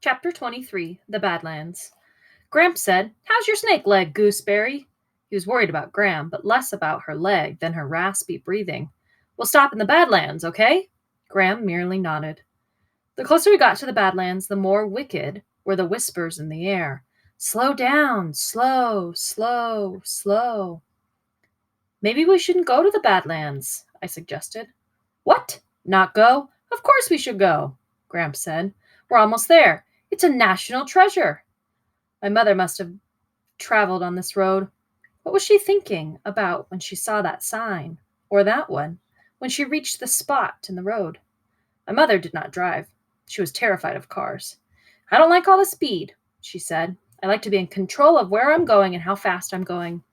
Chapter 23 The Badlands. Gramps said, "How's your snake leg, Gooseberry?" He was worried about Gram, but less about her leg than her raspy breathing. "We'll stop in the Badlands, okay?" Gram merely nodded. The closer we got to the Badlands, the more wicked were the whispers in the air. "Slow down, slow, slow, slow." "Maybe we shouldn't go to the Badlands," I suggested. "What? Not go? Of course we should go," Gramps said. "We're almost there. It's a national treasure." My mother must have traveled on this road. What was she thinking about when she saw that sign? Or that one? When she reached the spot in the road? My mother did not drive. She was terrified of cars. "I don't like all the speed," she said. "I like to be in control of where I'm going and how fast I'm going."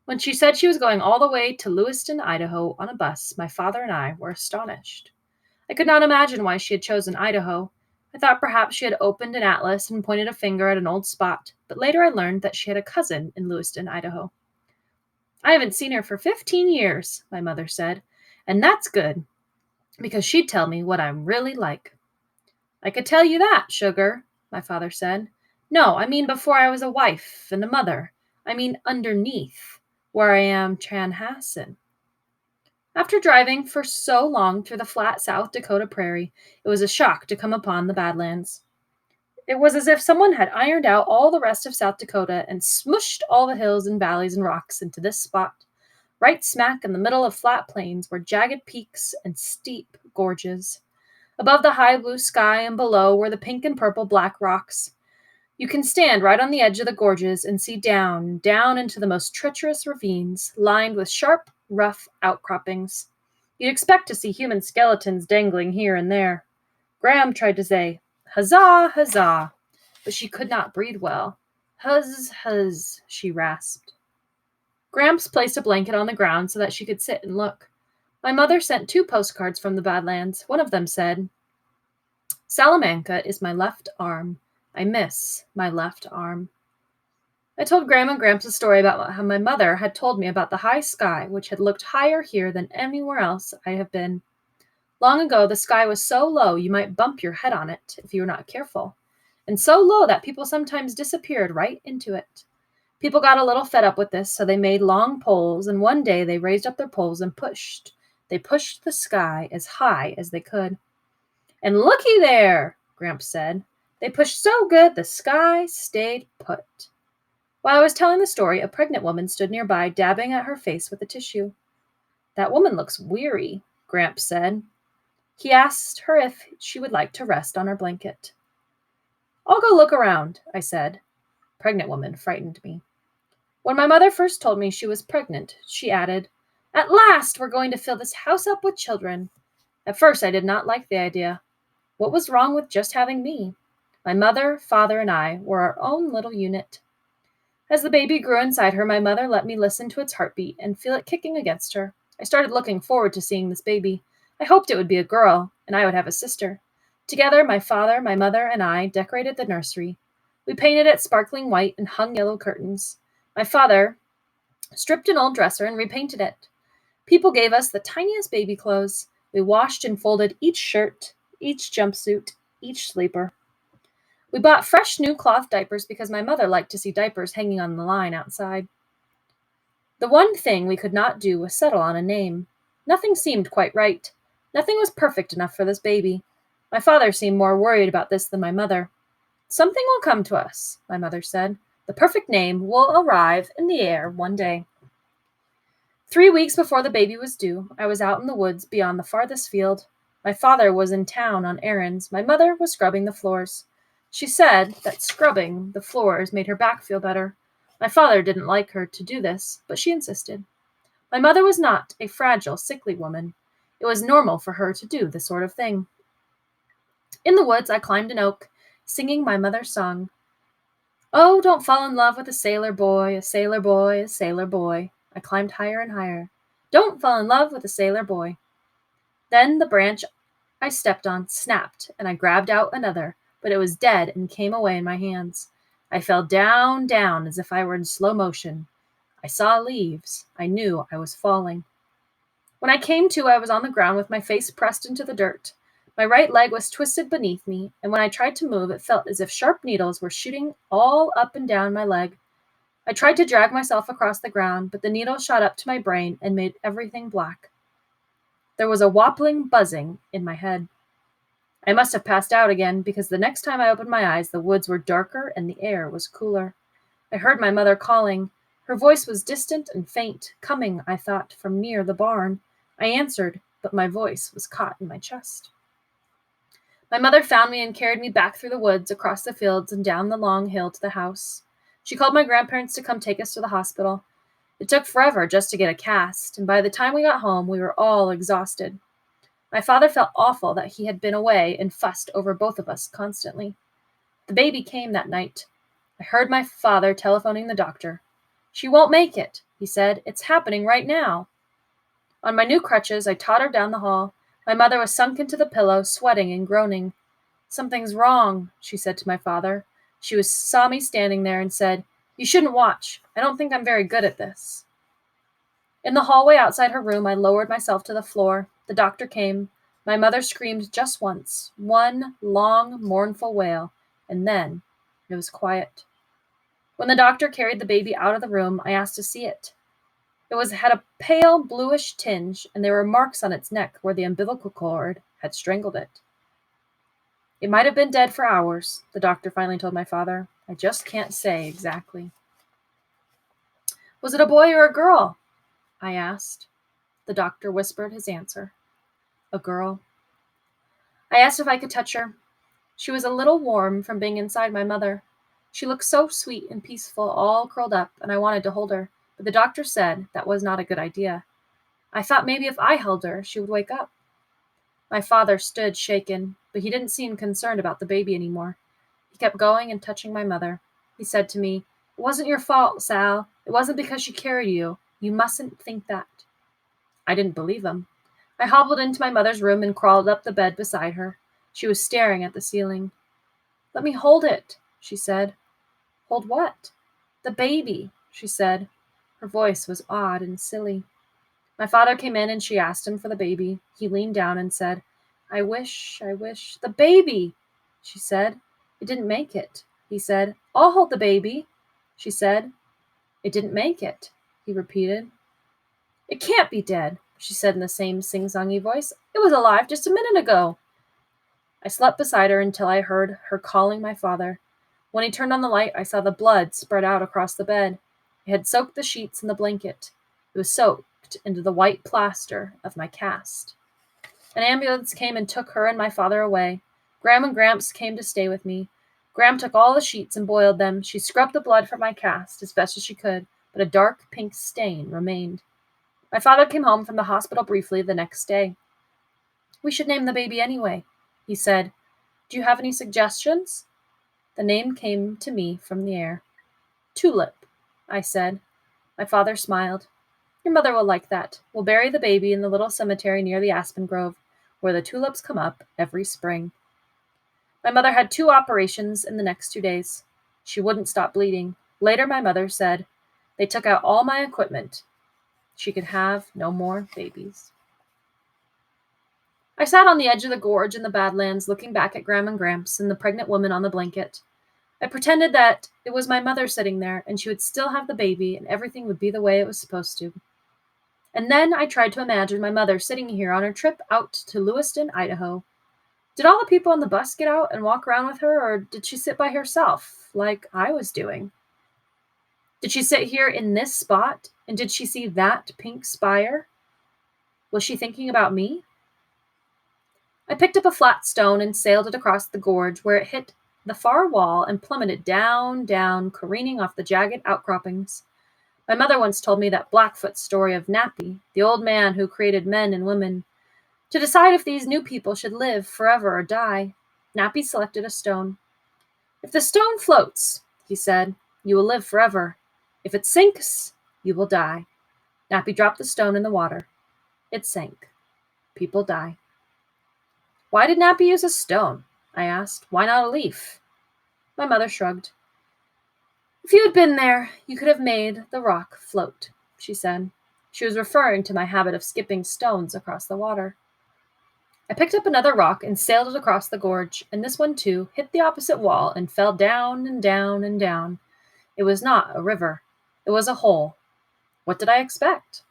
When she said she was going all the way to Lewiston, Idaho on a bus, my father and I were astonished. I could not imagine why she had chosen Idaho. I thought perhaps she had opened an atlas and pointed a finger at an old spot, but later I learned that she had a cousin in Lewiston, Idaho. "I haven't seen her for 15 years, my mother said, "and that's good, because she'd tell me what I'm really like." "I could tell you that, sugar," my father said. "No, I mean before I was a wife and a mother. I mean underneath, where I am Chanhassen." After driving for so long through the flat South Dakota prairie, it was a shock to come upon the Badlands. It was as if someone had ironed out all the rest of South Dakota and smushed all the hills and valleys and rocks into this spot, right smack in the middle of flat plains were jagged peaks and steep gorges. Above the high blue sky and below were the pink and purple black rocks. You can stand right on the edge of the gorges and see down, down into the most treacherous ravines, lined with sharp, rough outcroppings. You'd expect to see human skeletons dangling here and there. Gram tried to say, "Huzzah, huzzah," but she could not breathe well. "Huzz, she rasped. Gramps placed a blanket on the ground so that she could sit and look. My mother sent 2 postcards from the Badlands. One of them said, "Salamanca is my left arm. I miss my left arm." I told Gram and Gramps a story about how my mother had told me about the high sky, which had looked higher here than anywhere else I have been. Long ago, the sky was so low you might bump your head on it if you were not careful, and so low that people sometimes disappeared right into it. People got a little fed up with this, so they made long poles, and one day they raised up their poles and pushed. They pushed the sky as high as they could. "And looky there," Gramps said. "They pushed so good the sky stayed put." While I was telling the story, a pregnant woman stood nearby, dabbing at her face with a tissue. "That woman looks weary," Gramps said. He asked her if she would like to rest on her blanket. "I'll go look around," I said. Pregnant woman frightened me. When my mother first told me she was pregnant, she added, "At last we're going to fill this house up with children." At first I did not like the idea. What was wrong with just having me? My mother, father, and I were our own little unit. As the baby grew inside her, my mother let me listen to its heartbeat and feel it kicking against her. I started looking forward to seeing this baby. I hoped it would be a girl, and I would have a sister. Together, my father, my mother, and I decorated the nursery. We painted it sparkling white and hung yellow curtains. My father stripped an old dresser and repainted it. People gave us the tiniest baby clothes. We washed and folded each shirt, each jumpsuit, each sleeper. We bought fresh new cloth diapers because my mother liked to see diapers hanging on the line outside. The one thing we could not do was settle on a name. Nothing seemed quite right. Nothing was perfect enough for this baby. My father seemed more worried about this than my mother. "Something will come to us," my mother said. "The perfect name will arrive in the air one day." 3 weeks before the baby was due, I was out in the woods beyond the farthest field. My father was in town on errands. My mother was scrubbing the floors. She said that scrubbing the floors made her back feel better. My father didn't like her to do this, but she insisted. My mother was not a fragile, sickly woman. It was normal for her to do this sort of thing. In the woods, I climbed an oak, singing my mother's song. "Oh, don't fall in love with a sailor boy, a sailor boy, a sailor boy." I climbed higher and higher. "Don't fall in love with a sailor boy." Then the branch I stepped on snapped, and I grabbed out another, but it was dead and came away in my hands. I fell down, down, as if I were in slow motion. I saw leaves. I knew I was falling. When I came to, I was on the ground with my face pressed into the dirt. My right leg was twisted beneath me, and when I tried to move, it felt as if sharp needles were shooting all up and down my leg. I tried to drag myself across the ground, but the needle shot up to my brain and made everything black. There was a wappling buzzing in my head. I must have passed out again, because the next time I opened my eyes, the woods were darker and the air was cooler. I heard my mother calling. Her voice was distant and faint, coming, I thought, from near the barn. I answered, but my voice was caught in my chest. My mother found me and carried me back through the woods, across the fields, and down the long hill to the house. She called my grandparents to come take us to the hospital. It took forever just to get a cast, and by the time we got home, we were all exhausted. My father felt awful that he had been away and fussed over both of us constantly. The baby came that night. I heard my father telephoning the doctor. "She won't make it," he said. "It's happening right now." On my new crutches, I tottered down the hall. My mother was sunk into the pillow, sweating and groaning. "Something's wrong," she said to my father. Saw me standing there and said, "You shouldn't watch. I don't think I'm very good at this." In the hallway outside her room, I lowered myself to the floor. The doctor came. My mother screamed just once, one long, mournful wail, and then it was quiet. When the doctor carried the baby out of the room, I asked to see it. Had a pale bluish tinge, and there were marks on its neck where the umbilical cord had strangled it. "It might have been dead for hours," the doctor finally told my father. "I just can't say exactly." "Was it a boy or a girl?" I asked. The doctor whispered his answer. "A girl." I asked if I could touch her. She was a little warm from being inside my mother. She looked so sweet and peaceful, all curled up, and I wanted to hold her, but the doctor said that was not a good idea. I thought maybe if I held her, she would wake up. My father stood shaken, but he didn't seem concerned about the baby anymore. He kept going and touching my mother. He said to me, "It wasn't your fault, Sal. It wasn't because she carried you. You mustn't think that." I didn't believe him. I hobbled into my mother's room and crawled up the bed beside her. She was staring at the ceiling. "Let me hold it," she said. "Hold what?" "The baby," she said. Her voice was odd and silly. My father came in and she asked him for the baby. He leaned down and said, I wish. "The baby," she said. "It didn't make it," he said. "I'll hold the baby," she said. "It didn't make it," he repeated. "It can't be dead," she said in the same sing-songy voice. "It was alive just a minute ago." I slept beside her until I heard her calling my father. When he turned on the light, I saw the blood spread out across the bed. It had soaked the sheets and the blanket. It was soaked into the white plaster of my cast. An ambulance came and took her and my father away. Gram and Gramps came to stay with me. Gram took all the sheets and boiled them. She scrubbed the blood from my cast as best as she could, but a dark pink stain remained. My father came home from the hospital briefly the next day. "We should name the baby anyway," he said. "Do you have any suggestions?" The name came to me from the air. "Tulip," I said. My father smiled. "Your mother will like that. We'll bury the baby in the little cemetery near the aspen grove, where the tulips come up every spring." My mother had 2 operations in the next 2 days. She wouldn't stop bleeding. Later, my mother said, "They took out all my equipment. She could have no more babies." I sat on the edge of the gorge in the Badlands, looking back at Gram and Gramps and the pregnant woman on the blanket. I pretended that it was my mother sitting there, and she would still have the baby, and everything would be the way it was supposed to. And then I tried to imagine my mother sitting here on her trip out to Lewiston, Idaho. Did all the people on the bus get out and walk around with her, or did she sit by herself, like I was doing? Did she sit here in this spot, and did she see that pink spire? Was she thinking about me? I picked up a flat stone and sailed it across the gorge, where it hit the far wall and plummeted down, down, careening off the jagged outcroppings. My mother once told me that Blackfoot's story of Nappy, the old man who created men and women. To decide if these new people should live forever or die, Nappy selected a stone. "If the stone floats," he said, "you will live forever. If it sinks, you will die." Nappy dropped the stone in the water. It sank. People die. "Why did Nappy use a stone?" I asked. "Why not a leaf?" My mother shrugged. "If you had been there, you could have made the rock float," she said. She was referring to my habit of skipping stones across the water. I picked up another rock and sailed it across the gorge, and this one too hit the opposite wall and fell down and down and down. It was not a river. It was a hole. What did I expect?